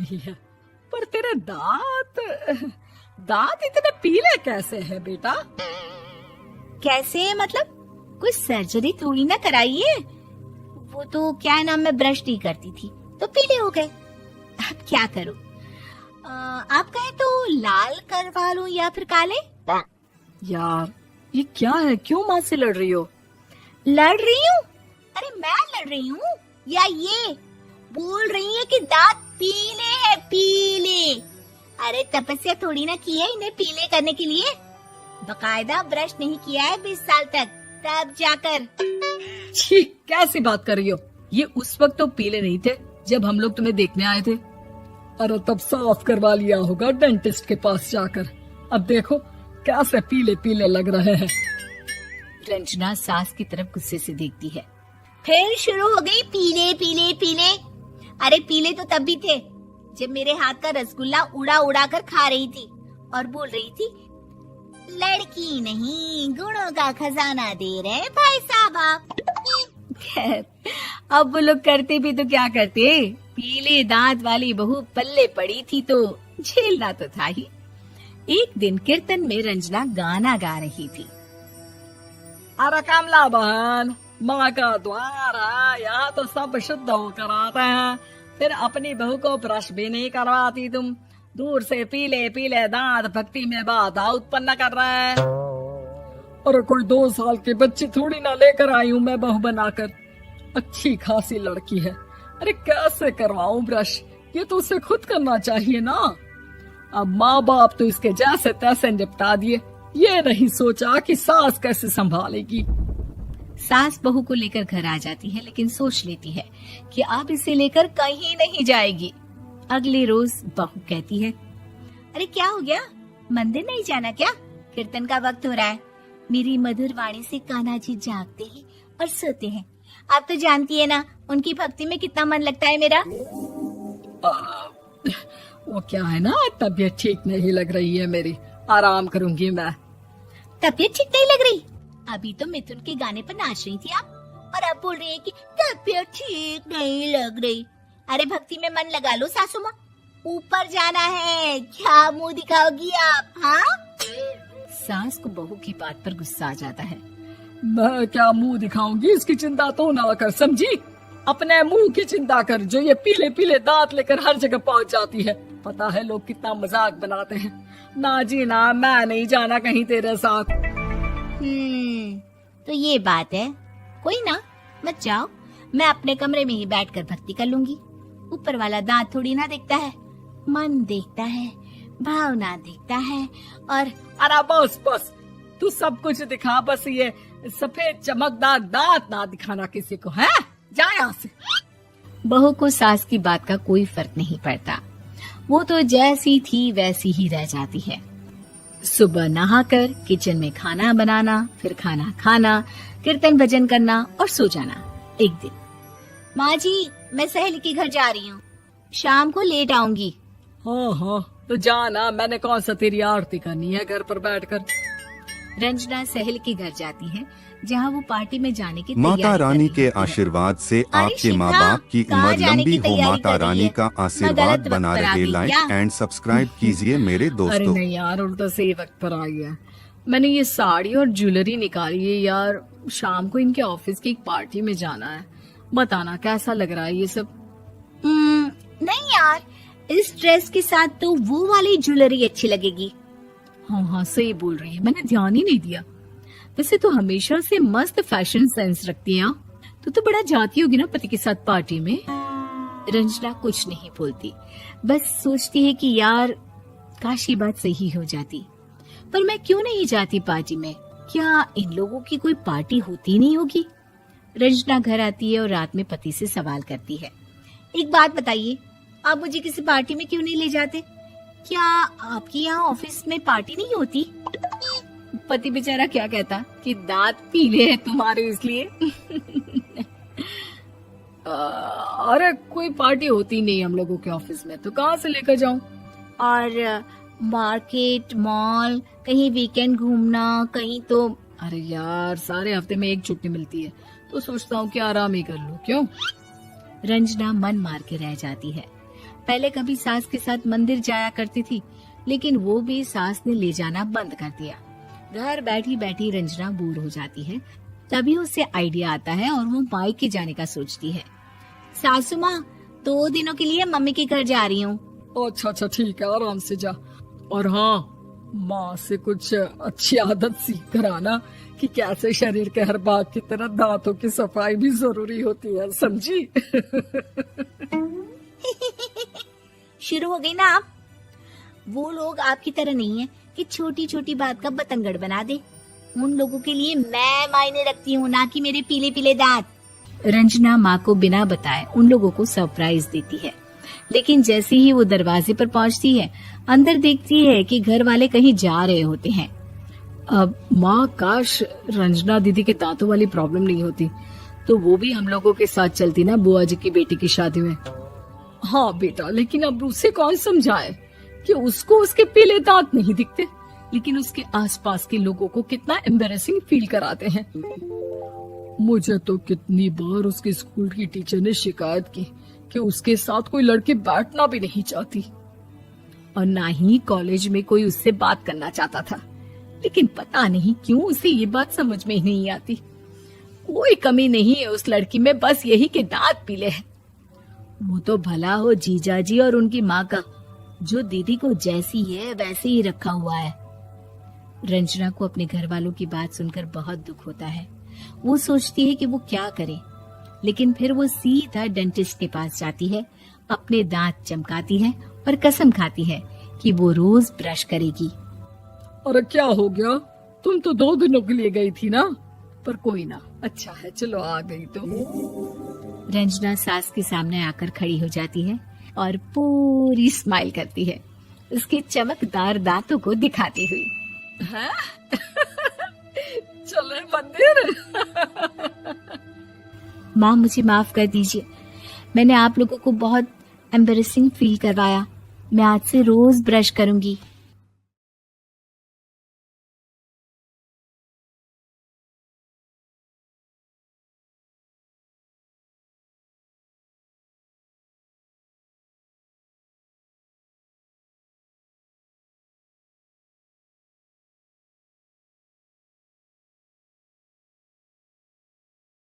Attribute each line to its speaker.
Speaker 1: रही है, पर तेरे दांत दांत इतने पीले कैसे है बेटा?
Speaker 2: कैसे मतलब? कोई सर्जरी थोड़ी ना कराई है। वो तो क्या नाम, मैं ब्रश नहीं करती थी तो पीले हो गए। अब क्या करूं? आप कहें तो लाल करवा लूं या फिर काले?
Speaker 1: यार ये क्या है, क्यों माँ से लड़ रही हो?
Speaker 2: लड़ रही हूँ? अरे मैं लड़ रही हूँ या ये बोल रही है कि दांत पीले हैं, पीले। अरे तपस्या थोड़ी ना की है इन्हें पीले करने के लिए। बकायदा ब्रश नहीं किया है 20 साल तक, तब जाकर।
Speaker 1: छी, कैसी बात कर रही हो? ये उस वक्त तो पीले नहीं थे जब हम लोग तुम्हें देखने आए थे। अरे तब साफ करवा लिया होगा डेंटिस्ट के पास जाकर। अब देखो कैसे पीले पीले लग रहे हैं।
Speaker 2: रंजना सास की तरफ गुस्से से देखती है। फिर शुरू हो गई पीले पीले पीले। अरे पीले तो तब भी थे जब मेरे हाथ का रसगुल्ला उड़ा उड़ा कर खा रही थी और बोल रही थी, लड़की नहीं गुणों का खजाना दे रहे भाई साहब आप। खैर अब वो लोग करते भी तो क्या करते, पीले दांत वाली बहू पल्ले पड़ी थी तो झेलना तो था ही। एक दिन कीर्तन में रंजना गाना गा रही थी।
Speaker 1: अरे कमला बहन, माँ का द्वार है, यहाँ तो सब शुद्ध होकर आते हैं, फिर अपनी बहू को ब्रश भी नहीं करवाती तुम। दूर से पीले पीले दांत भक्ति में बाधा उत्पन्न कर रहे हैं। अरे कोई 2 साल के बच्ची थोड़ी ना लेकर आई हूँ मैं बहू बनाकर। अच्छी खासी लड़की है, अरे कैसे करवाऊं ब्रश? ये तो उसे खुद करना चाहिए ना। अब माँ बाप तो इसके जैसे तैसे निपटा दिए, ये नहीं सोचा कि सास कैसे संभालेगी।
Speaker 2: सास बहू को लेकर घर आ जाती है, लेकिन सोच लेती है कि अब इसे लेकर कहीं नहीं जाएगी। अगले रोज बहू कहती है, अरे क्या हो गया, मंदिर नहीं जाना क्या? कीर्तन का वक्त हो रहा है। मेरी मधुर वाणी से कान्हा जी जागते हैं और सोते हैं। आप तो जानती है ना उनकी भक्ति में कितना मन लगता है मेरा।
Speaker 1: वो क्या है ना, तबीयत ठीक नहीं लग रही है मेरी, आराम करूंगी मैं।
Speaker 2: तबीयत ठीक नहीं लग रही? अभी तो मिथुन के गाने पर नाच रही थी आप, और अब बोल रही है कि तबीयत ठीक नहीं लग रही। अरे भक्ति में मन लगा लो सासू माँ, ऊपर जाना है, क्या मुंह दिखाओगी आप? हाँ? सास को बहू की बात पर गुस्सा आ जाता है।
Speaker 1: मैं क्या मुंह दिखाऊंगी, इसकी चिंता तो ना कर, समझी? अपने मुंह की चिंता कर, जो ये पीले पीले दांत लेकर हर जगह पहुंच जाती है। पता है लोग कितना मजाक बनाते हैं। ना जी ना, मैं नहीं जाना कहीं तेरे साथ।
Speaker 2: तो ये बात है। कोई ना, मत जाओ, मैं अपने कमरे में ही बैठकर भक्ति कर लूंगी। ऊपर वाला दांत थोड़ी ना देखता है, मन देखता है, भावना देखता है। और
Speaker 1: अरे बस बस, तू सब कुछ दिखा, बस ये सफेद चमकदार दांत ना दिखाना किसी को, है? जा यहाँ से।
Speaker 2: बहू को सास की बात का कोई फर्क नहीं पड़ता, वो तो जैसी थी वैसी ही रह जाती है। सुबह नहाकर किचन में खाना बनाना, फिर खाना खाना, कीर्तन भजन करना और सो जाना। एक दिन, माँ जी मैं सहेली के घर जा रही हूँ, शाम को लेट आऊंगी।
Speaker 1: हाँ हाँ तो जाना, मैंने कौन सा तेरी आरती करनी है घर पर बैठकर।
Speaker 2: रंजना सहेली के घर जाती है, जहाँ वो पार्टी में जाने की
Speaker 3: माता रानी के आशीर्वाद से आपके माँ बाप की उम्र लंबी हो। माता रानी का आशीर्वाद बना रहे। लाइक एंड सब्सक्राइब कीजिए मेरे दोस्तों।
Speaker 1: अरे नहीं यार, उल्टा सही वक्त पर आई है। मैंने ये साड़ी और ज्वेलरी निकाली है यार, शाम को इनके ऑफिस की एक पार्टी में जाना है। बताना कैसा लग रहा है ये सब?
Speaker 2: नहीं यार, इस ड्रेस के साथ तो वो वाली ज्वेलरी अच्छी लगेगी।
Speaker 1: हाँ हाँ सही बोल रही है, मैंने ध्यान ही नहीं दिया। वैसे तो हमेशा से मस्त फैशन सेंस रखती है। तो बड़ा जाती होगी ना पति के साथ पार्टी में।
Speaker 2: रंजना कुछ नहीं बोलती, बस सोचती है कि यार काश ये बात सही हो जाती, पर मैं क्यों नहीं जाती पार्टी में? क्या इन लोगों की कोई पार्टी होती नहीं होगी? रंजना घर आती है और रात में पति से सवाल करती है, एक बात बताइए, आप मुझे किसी पार्टी में क्यों नहीं ले जाते? क्या आपके यहाँ ऑफिस में पार्टी नहीं होती? पति बेचारा क्या कहता कि दांत पीले हैं तुम्हारे इसलिए।
Speaker 1: अरे कोई पार्टी होती नहीं हम लोगों के ऑफिस में, तो कहाँ से लेकर जाऊं?
Speaker 2: और मार्केट, मॉल, कहीं वीकेंड घूमना, कहीं तो।
Speaker 1: अरे यार सारे हफ्ते में एक छुट्टी मिलती है, तो सोचता हूँ कि आराम ही कर लूं। क्यों?
Speaker 2: रंजना मन मार के रह जाती है। पहले कभी सास के साथ मंदिर जाया करती थी, लेकिन वो भी सास ने ले जाना बंद कर दिया। घर बैठी बैठी रंजना बोर हो जाती है। तभी उसे आइडिया आता है और वो मायके जाने का सोचती है। सासू माँ, 2 दिनों के लिए मम्मी के घर जा रही हूँ।
Speaker 1: अच्छा ठीक है, आराम से जा। और हाँ, माँ से कुछ अच्छी आदत सीख कर आना कि कैसे शरीर के हर भाग की तरह दांतों की सफाई भी जरूरी होती है, समझी?
Speaker 2: शुरू हो गई ना आप। वो लोग आपकी तरह नहीं है कि छोटी छोटी बात का बतंगड़ बना दे। उन लोगों के लिए मैं मायने रखती हूँ, ना कि मेरे पीले पीले दांत। रंजना माँ को बिना बताए उन लोगों को सरप्राइज देती है, लेकिन जैसे ही वो दरवाजे पर पहुँचती है, अंदर देखती है कि घर वाले कहीं जा रहे होते हैं।
Speaker 1: अब माँ, काश रंजना दीदी के दांतों वाली प्रॉब्लम नहीं होती तो वो भी हम लोगों के साथ चलती ना बुआ जी की बेटी की शादी में। हाँ बेटा, लेकिन अब उसे कौन समझाए कि उसको उसके पीले दांत नहीं दिखते, लेकिन उसके आसपास के लोगों को कितना एम्बैरेसिंग फील कराते हैं। मुझे तो कितनी बार उसके स्कूल की टीचर ने शिकायत की कि उसके साथ कोई लड़की बैठना भी नहीं चाहती, और ना ही कॉलेज में कोई उससे बात करना चाहता था। लेकिन पता नहीं क्यों उसे ये बात समझ में ही नहीं आती। कोई कमी नहीं है उस लड़की में, बस यही कि दांत पीले हैं। वो तो भला हो जीजा जी और उनकी माँ का, जो दीदी को जैसी है वैसे ही रखा हुआ है। रंजना को अपने घर वालों की बात सुनकर बहुत दुख होता है। वो सोचती है कि वो क्या करे, लेकिन फिर वो सीधा डेंटिस्ट के पास जाती है, अपने दांत चमकाती है और कसम खाती है कि वो रोज ब्रश करेगी। अरे क्या हो गया? तुम तो 2 दिनों के लिए गई थी ना, पर कोई ना, अच्छा है, चलो आ गई तो।
Speaker 2: रंजना सास के सामने आकर खड़ी हो जाती है और पूरी स्माइल करती है, उसके चमकदार दांतों को दिखाती हुई।
Speaker 1: हैं? चले मंदिर?
Speaker 2: माँ, मुझे माफ कर दीजिए, मैंने आप लोगों को बहुत एम्बैरेसिंग फील करवाया। मैं आज से रोज ब्रश करूंगी।